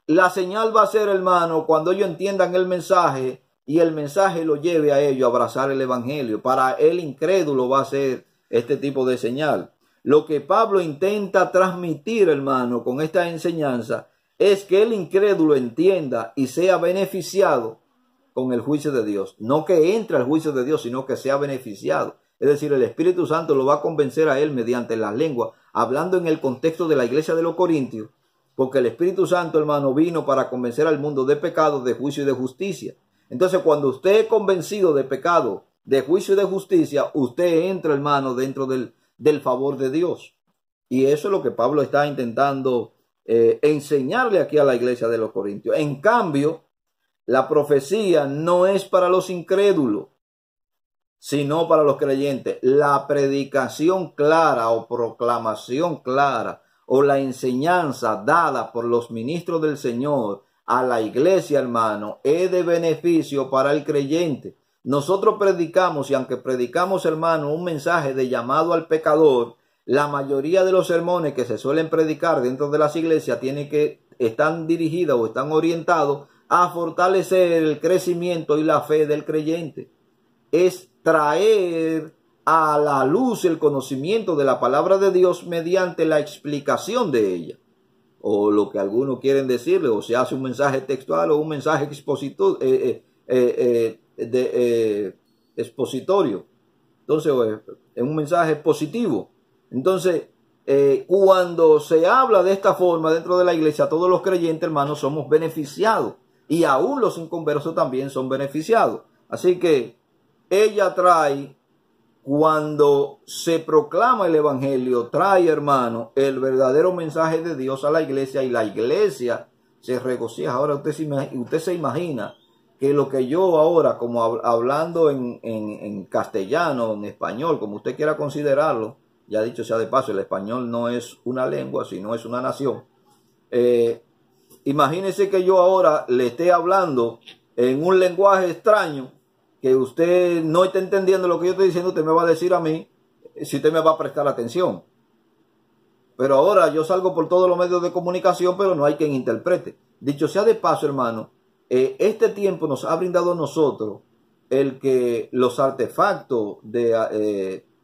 la señal va a ser, hermano, cuando ellos entiendan el mensaje y el mensaje lo lleve a ellos a abrazar el evangelio. Para el incrédulo va a ser este tipo de señal. Lo que Pablo intenta transmitir, hermano, con esta enseñanza es que el incrédulo entienda y sea beneficiado con el juicio de Dios. No que entre al juicio de Dios, sino que sea beneficiado. Es decir, el Espíritu Santo lo va a convencer a él mediante las lenguas, hablando en el contexto de la iglesia de los Corintios, porque el Espíritu Santo, hermano, vino para convencer al mundo de pecado, de juicio y de justicia. Entonces, cuando usted es convencido de pecado, de juicio y de justicia, usted entra, hermano, dentro del favor de Dios. Y eso es lo que Pablo está intentando enseñarle aquí a la iglesia de los Corintios. En cambio, la profecía no es para los incrédulos, sino para los creyentes. La predicación clara o proclamación clara o la enseñanza dada por los ministros del Señor a la iglesia, hermano, es de beneficio para el creyente. Nosotros predicamos, y aunque predicamos, hermano, un mensaje de llamado al pecador, la mayoría de los sermones que se suelen predicar dentro de las iglesias están dirigidos o están orientados a fortalecer el crecimiento y la fe del creyente. Es traer a la luz el conocimiento de la palabra de Dios mediante la explicación de ella. o lo que algunos quieren decirle, o se hace un mensaje textual o un mensaje expositorio. Entonces, es un mensaje positivo. Entonces, cuando se habla de esta forma dentro de la iglesia, todos los creyentes, hermanos, somos beneficiados. Y aún los inconversos también son beneficiados. Así que ella trae, cuando se proclama el evangelio, trae, hermano, el verdadero mensaje de Dios a la iglesia, y la iglesia se regocija. Ahora usted se imagina que lo que yo ahora, como hablando en castellano, en español, como usted quiera considerarlo, ya dicho sea de paso, el español no es una lengua, sino es una nación. Imagínese que yo ahora le esté hablando en un lenguaje extraño, que usted no está entendiendo lo que yo estoy diciendo. Usted me va a decir a mí si usted me va a prestar atención. Pero ahora yo salgo por todos los medios de comunicación, pero no hay quien interprete. Dicho sea de paso, hermano, este tiempo nos ha brindado a nosotros el que los artefactos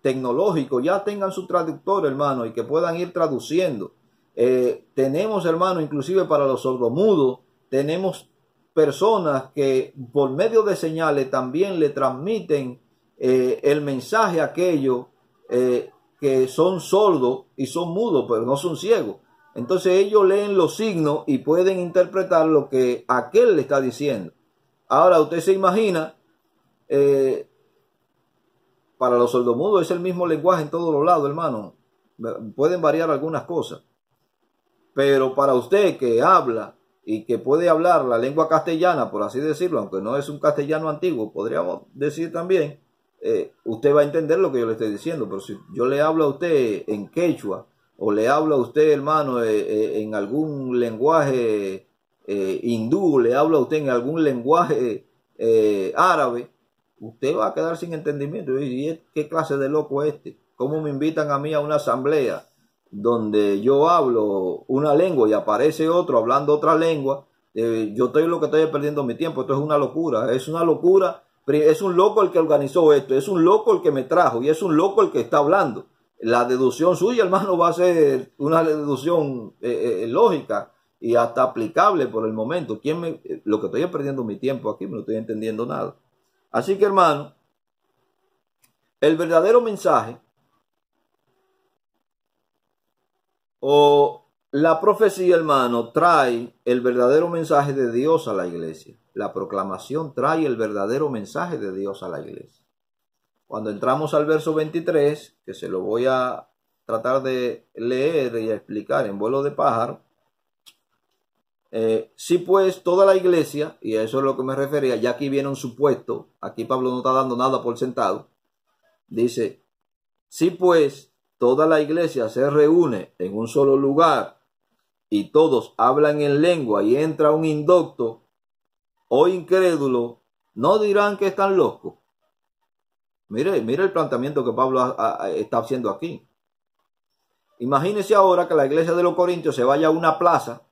tecnológicos ya tengan su traductor, hermano, y que puedan ir traduciendo. Tenemos, hermano, inclusive para los sordomudos, tenemos personas que por medio de señales también le transmiten el mensaje a aquellos que son sordos y son mudos, pero no son ciegos. Entonces ellos leen los signos y pueden interpretar lo que aquel le está diciendo. Ahora usted se imagina, para los sordomudos es el mismo lenguaje en todos los lados, hermano. Pueden variar algunas cosas. Pero para usted que habla y que puede hablar la lengua castellana, por así decirlo, aunque no es un castellano antiguo, podríamos decir también, usted va a entender lo que yo le estoy diciendo. Pero si yo le hablo a usted en quechua, o le hablo a usted, hermano, en algún lenguaje hindú, le hablo a usted en algún lenguaje árabe, usted va a quedar sin entendimiento. ¿Y qué clase de loco es este? ¿Cómo me invitan a mí a una asamblea donde yo hablo una lengua y aparece otro hablando otra lengua? Yo estoy lo que estoy perdiendo mi tiempo. Esto es una locura, es una locura. Es un loco el que organizó esto, es un loco el que me trajo, y es un loco el que está hablando. La deducción suya, hermano, va a ser una deducción lógica y hasta aplicable por el momento. Lo que estoy perdiendo mi tiempo aquí, no estoy entendiendo nada. Así que, hermano, el verdadero mensaje o la profecía, hermano, trae el verdadero mensaje de Dios a la iglesia. La proclamación trae el verdadero mensaje de Dios a la iglesia. Cuando entramos al verso 23, que se lo voy a tratar de leer y a explicar en vuelo de pájaro, si pues toda la iglesia, y a eso es lo que me refería, ya aquí viene un supuesto, aquí Pablo no está dando nada por sentado, dice, si pues toda la iglesia se reúne en un solo lugar y todos hablan en lengua y entra un indocto o incrédulo, ¿no dirán que están locos? Mire el planteamiento que Pablo está haciendo aquí. Imagínese ahora que la iglesia de los Corintios se vaya a una plaza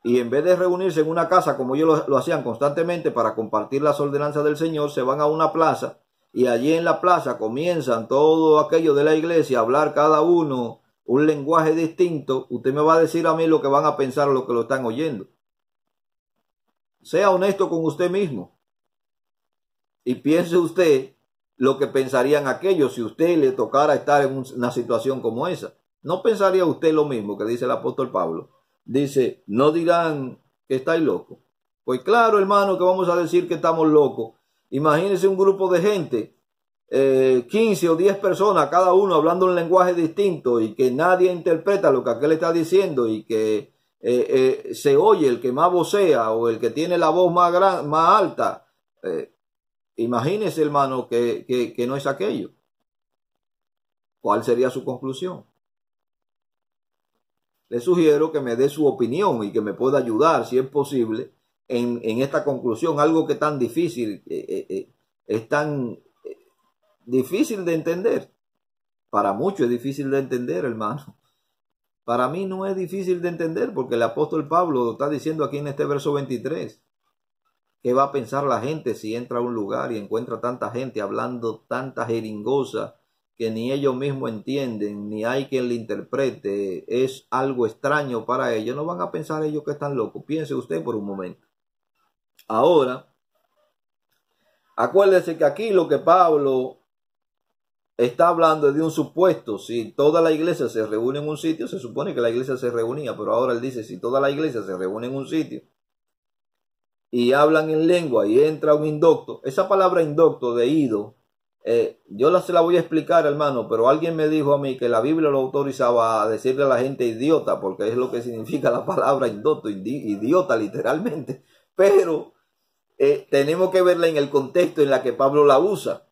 y en vez de reunirse en una casa como ellos lo hacían constantemente para compartir las ordenanzas del Señor, se van a una plaza y allí en la plaza comienzan todo aquello de la iglesia a hablar cada uno un lenguaje distinto. Usted me va a decir a mí lo que van a pensar los que lo están oyendo. Sea honesto con usted mismo y piense usted lo que pensarían aquellos si usted le tocara estar en una situación como esa. ¿No pensaría usted lo mismo que dice el apóstol Pablo? Dice, ¿no dirán que estáis locos? Pues claro, hermano, que vamos a decir que estamos locos. Imagínense un grupo de gente, 15 o 10 personas, cada uno hablando un lenguaje distinto y que nadie interpreta lo que aquel está diciendo y que se oye el que más vocea o el que tiene la voz más alta. Imagínese, hermano, que no es aquello. ¿Cuál sería su conclusión? Le sugiero que me dé su opinión y que me pueda ayudar, si es posible, en esta conclusión. Algo que tan difícil, es tan difícil de entender. Para muchos es difícil de entender, hermano. Para mí no es difícil de entender, porque el apóstol Pablo está diciendo aquí en este verso 23. ¿Qué va a pensar la gente si entra a un lugar y encuentra tanta gente hablando tanta jeringosa que ni ellos mismos entienden, ni hay quien le interprete, es algo extraño para ellos, no van a pensar ellos que están locos. Piense usted por un momento. Ahora, acuérdese que aquí lo que Pablo está hablando es de un supuesto. Si toda la iglesia se reúne en un sitio, se supone que la iglesia se reunía, pero ahora él dice, si toda la iglesia se reúne en un sitio y hablan en lengua y entra un indocto, esa palabra indocto de ido, yo se la voy a explicar, hermano, pero alguien me dijo a mí que la Biblia lo autorizaba a decirle a la gente idiota, porque es lo que significa la palabra indocto, idiota literalmente, pero tenemos que verla en el contexto en la que Pablo la usa.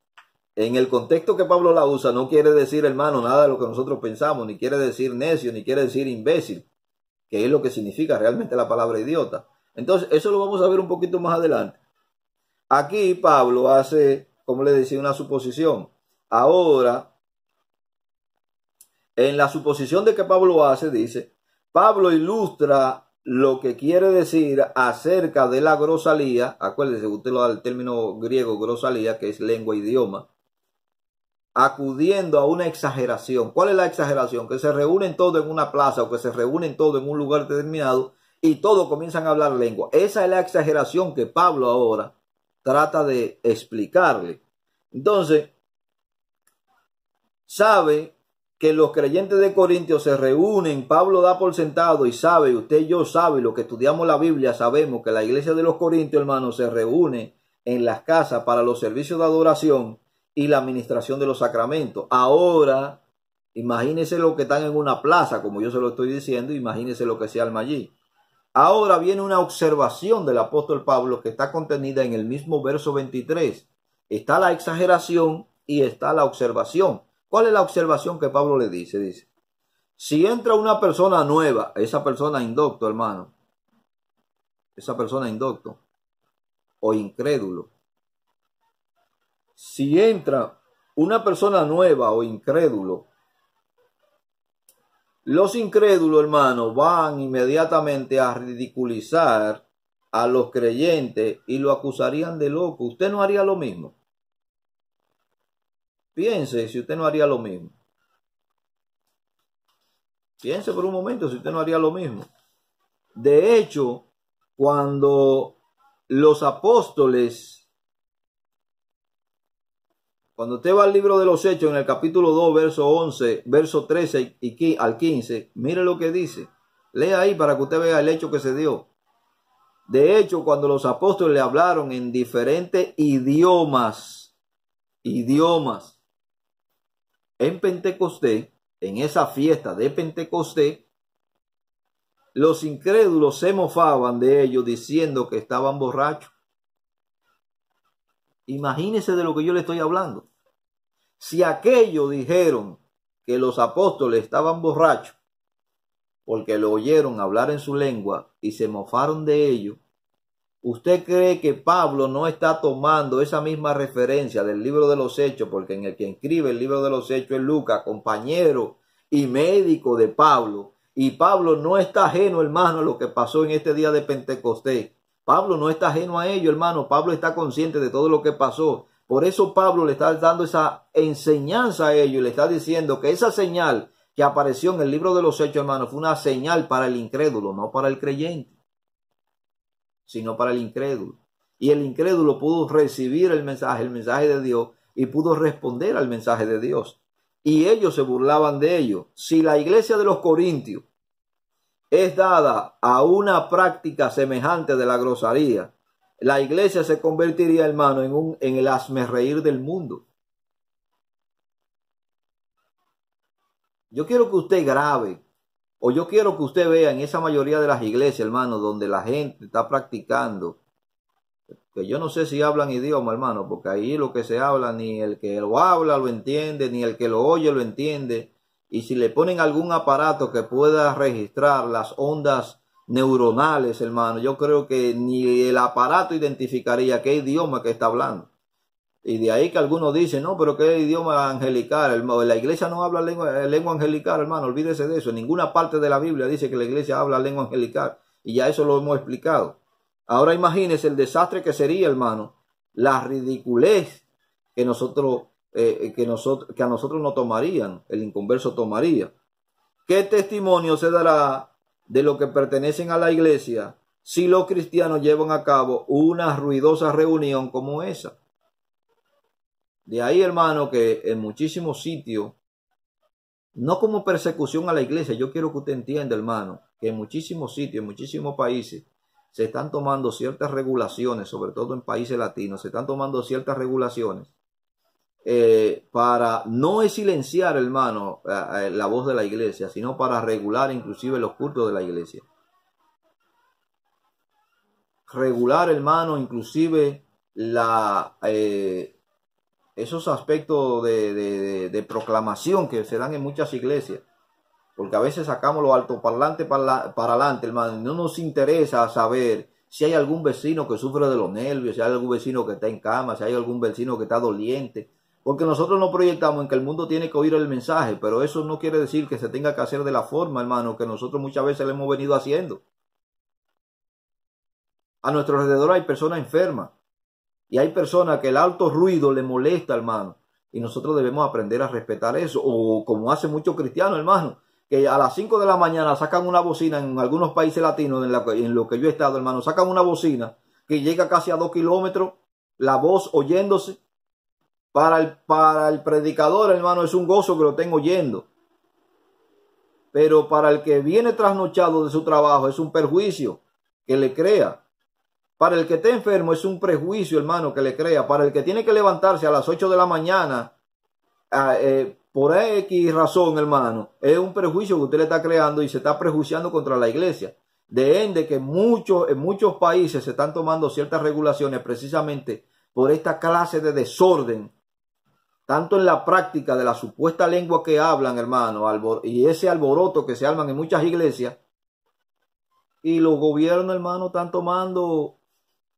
En el contexto que Pablo la usa no quiere decir, hermano, nada de lo que nosotros pensamos, ni quiere decir necio, ni quiere decir imbécil, que es lo que significa realmente la palabra idiota. Entonces, eso lo vamos a ver un poquito más adelante. Aquí Pablo hace, como le decía, una suposición. Ahora, en la suposición de que Pablo hace, dice, Pablo ilustra lo que quiere decir acerca de la glosalía. Acuérdense, usted lo da el término griego glosalía, que es lengua, idioma, acudiendo a una exageración. ¿Cuál es la exageración? Que se reúnen todos en una plaza o que se reúnen todos en un lugar determinado y todos comienzan a hablar lengua. Esa es la exageración que Pablo ahora trata de explicarle. Entonces, sabe que los creyentes de Corintios se reúnen, Pablo da por sentado y sabe, usted y yo sabe, los que estudiamos la Biblia sabemos que la iglesia de los Corintios, hermanos, se reúne en las casas para los servicios de adoración y la administración de los sacramentos. Ahora, imagínense lo que están en una plaza, como yo se lo estoy diciendo, imagínense lo que se arma allí. Ahora viene una observación del apóstol Pablo que está contenida en el mismo verso 23. Está la exageración y está la observación. ¿Cuál es la observación que Pablo le dice? Dice, si entra una persona nueva, esa persona indocto, hermano, esa persona indocto o incrédulo, si entra una persona nueva o incrédulo, los incrédulos, hermanos, van inmediatamente a ridiculizar a los creyentes y lo acusarían de loco. ¿Usted no haría lo mismo? Piense si usted no haría lo mismo. Piense por un momento si usted no haría lo mismo. De hecho, cuando los apóstoles, cuando usted va al libro de los Hechos en el capítulo 2, verso 11, verso 13 al 15, mire lo que dice. Lea ahí para que usted vea el hecho que se dio. De hecho, cuando los apóstoles le hablaron en diferentes idiomas, en Pentecostés, en esa fiesta de Pentecostés, los incrédulos se mofaban de ellos diciendo que estaban borrachos. Imagínese de lo que yo le estoy hablando. Si aquellos dijeron que los apóstoles estaban borrachos porque lo oyeron hablar en su lengua y se mofaron de ellos, ¿usted cree que Pablo no está tomando esa misma referencia del libro de los Hechos? Porque en el que escribe el libro de los Hechos es Lucas, compañero y médico de Pablo. Y Pablo no está ajeno, hermano, a lo que pasó en este día de Pentecostés. Pablo no está ajeno a ello, hermano. Pablo está consciente de todo lo que pasó. Por eso Pablo le está dando esa enseñanza a ellos y le está diciendo que esa señal que apareció en el libro de los Hechos, hermano, fue una señal para el incrédulo, no para el creyente, sino para el incrédulo. Y el incrédulo pudo recibir el mensaje de Dios, y pudo responder al mensaje de Dios. Y ellos se burlaban de ellos. Si la iglesia de los Corintios es dada a una práctica semejante de la grosería, la iglesia se convertiría, hermano, en el hazmerreír del mundo. Yo quiero que usted grabe, o yo quiero que usted vea en esa mayoría de las iglesias, hermano, donde la gente está practicando, que yo no sé si hablan idioma, hermano, porque ahí lo que se habla, ni el que lo habla lo entiende, ni el que lo oye lo entiende. Y si le ponen algún aparato que pueda registrar las ondas neuronales, hermano, yo creo que ni el aparato identificaría qué idioma que está hablando. Y de ahí que algunos dicen, no, pero qué idioma angelical, hermano. La iglesia no habla lengua angelical, hermano, olvídese de eso. En ninguna parte de la Biblia dice que la iglesia habla lengua angelical. Y ya eso lo hemos explicado. Ahora imagínese el desastre que sería, hermano, la ridiculez que nosotros que a nosotros no tomarían, el inconverso tomaría. ¿Qué testimonio se dará de lo que pertenecen a la iglesia si los cristianos llevan a cabo una ruidosa reunión como esa? De ahí, hermano, que en muchísimos sitios, no como persecución a la iglesia, yo quiero que usted entienda, hermano, que en muchísimos sitios, en muchísimos países, se están tomando ciertas regulaciones, sobre todo en países latinos, se están tomando ciertas regulaciones para no es silenciar, hermano, la voz de la iglesia, sino para regular inclusive los cultos de la iglesia. Regular, hermano, inclusive esos aspectos de proclamación que se dan en muchas iglesias. Porque a veces sacamos los altoparlantes para adelante, hermano, y no nos interesa saber si hay algún vecino que sufre de los nervios, si hay algún vecino que está en cama, si hay algún vecino que está doliente. Porque nosotros nos proyectamos en que el mundo tiene que oír el mensaje, pero eso no quiere decir que se tenga que hacer de la forma, hermano, que nosotros muchas veces le hemos venido haciendo. A nuestro alrededor hay personas enfermas y hay personas que el alto ruido le molesta, hermano, y nosotros debemos aprender a respetar eso, o como hacen muchos cristianos, hermano, que a las 5 de la mañana sacan una bocina en algunos países latinos, en lo que yo he estado, hermano, sacan una bocina que llega casi a 2 kilómetros, la voz oyéndose. Para el predicador, hermano, es un gozo que lo estén oyendo. Pero para el que viene trasnochado de su trabajo es un perjuicio que le crea. Para el que esté enfermo es un prejuicio, hermano, que le crea. Para el que tiene que levantarse a las 8 de la mañana, por X razón, hermano, es un prejuicio que usted le está creando y se está prejuiciando contra la iglesia. De ende que en muchos países se están tomando ciertas regulaciones precisamente por esta clase de desorden, tanto en la práctica de la supuesta lengua que hablan, hermano, y ese alboroto que se arman en muchas iglesias, y los gobiernos, hermano, están tomando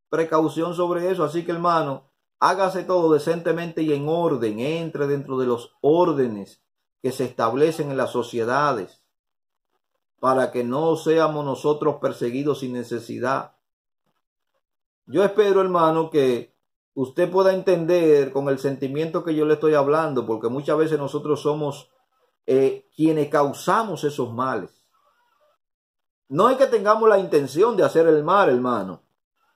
precaución sobre eso. Así que, hermano, hágase todo decentemente y en orden, entre dentro de los órdenes que se establecen en las sociedades, para que no seamos nosotros perseguidos sin necesidad. Yo espero, hermano, que usted pueda entender con el sentimiento que yo le estoy hablando, porque muchas veces nosotros somos quienes causamos esos males. No es que tengamos la intención de hacer el mal, hermano.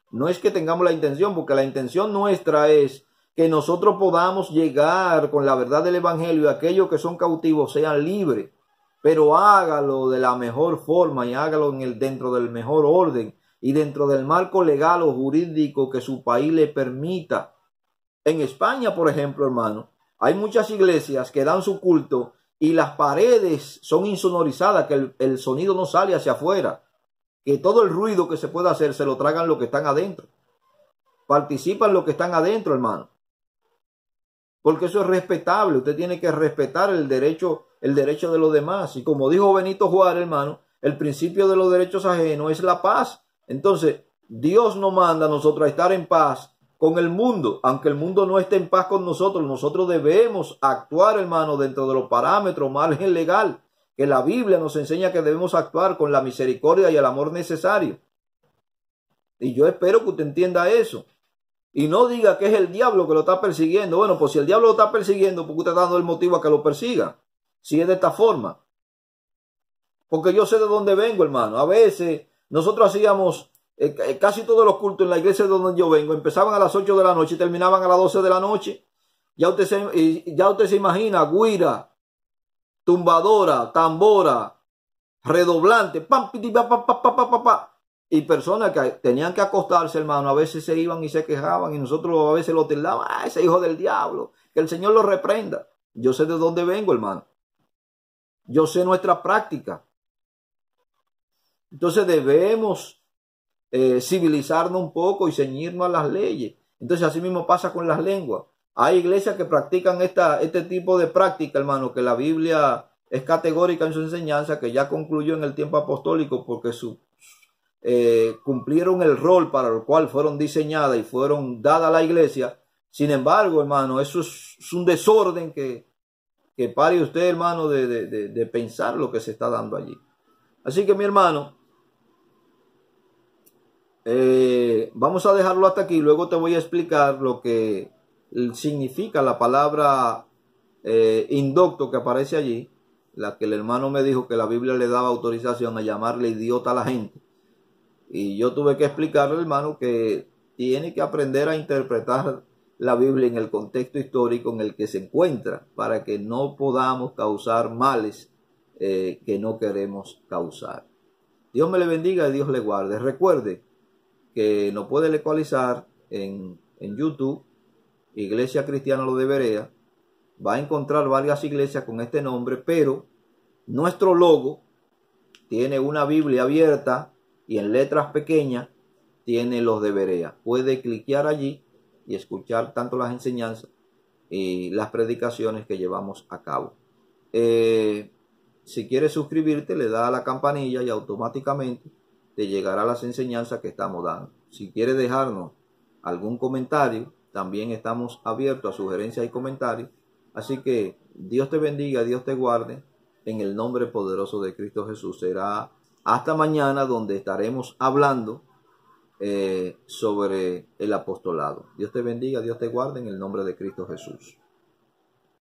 No es que tengamos la intención, porque la intención nuestra es que nosotros podamos llegar con la verdad del evangelio y aquellos que son cautivos sean libres. Pero hágalo de la mejor forma y hágalo dentro del mejor orden y dentro del marco legal o jurídico que su país le permita. En España, por ejemplo, hermano, hay muchas iglesias que dan su culto y las paredes son insonorizadas, que el sonido no sale hacia afuera, que todo el ruido que se pueda hacer se lo tragan los que están adentro. Participan los que están adentro, hermano. Porque eso es respetable. Usted tiene que respetar el derecho de los demás. Y como dijo Benito Juárez, hermano, el principio de los derechos ajenos es la paz. Entonces, Dios nos manda a nosotros a estar en paz con el mundo. Aunque el mundo no esté en paz con nosotros, nosotros debemos actuar, hermano, dentro de los parámetros, margen legal, que la Biblia nos enseña que debemos actuar con la misericordia y el amor necesario. Y yo espero que usted entienda eso. Y no diga que es el diablo que lo está persiguiendo. Bueno, pues si el diablo lo está persiguiendo, ¿por qué usted está dando el motivo a que lo persiga? Si es de esta forma. Porque yo sé de dónde vengo, hermano. A veces nosotros hacíamos casi todos los cultos en la iglesia de donde yo vengo. Empezaban a las 8 de la noche y terminaban a las 12 de la noche. Ya usted se imagina, güira, tumbadora, tambora, redoblante, pam, piti, pa, pa, pa, pa, pa, pa, pa. Y personas que tenían que acostarse, hermano, a veces se iban y se quejaban y nosotros a veces lo tildaban, ese hijo del diablo, que el Señor lo reprenda. Yo sé de dónde vengo, hermano. Yo sé nuestra práctica. Entonces debemos civilizarnos un poco y ceñirnos a las leyes. Entonces así mismo pasa con las lenguas. Hay iglesias que practican este tipo de práctica, hermano, que la Biblia es categórica en su enseñanza, que ya concluyó en el tiempo apostólico porque cumplieron el rol para el cual fueron diseñadas y fueron dadas a la iglesia. Sin embargo, hermano, eso es un desorden que pare usted, hermano, de pensar lo que se está dando allí. Así que, mi hermano, vamos a dejarlo hasta aquí. Luego te voy a explicar lo que significa la palabra indocto que aparece allí, la que el hermano me dijo que la Biblia le daba autorización a llamarle idiota a la gente. Y yo tuve que explicarle al hermano que tiene que aprender a interpretar la Biblia en el contexto histórico en el que se encuentra, para que no podamos causar males que no queremos causar. Dios me le bendiga y Dios le guarde. Recuerde que nos puede localizar en YouTube, Iglesia Cristiana Lo de Berea. Va a encontrar varias iglesias con este nombre, pero nuestro logo tiene una Biblia abierta y en letras pequeñas tiene Los de Berea. Puede cliquear allí y escuchar tanto las enseñanzas y las predicaciones que llevamos a cabo. Si quieres suscribirte, le da a la campanilla y automáticamente te llegará las enseñanzas que estamos dando. Si quieres dejarnos algún comentario, también estamos abiertos a sugerencias y comentarios. Así que Dios te bendiga, Dios te guarde, en el nombre poderoso de Cristo Jesús. Será hasta mañana, donde estaremos hablando sobre el apostolado. Dios te bendiga, Dios te guarde, en el nombre de Cristo Jesús.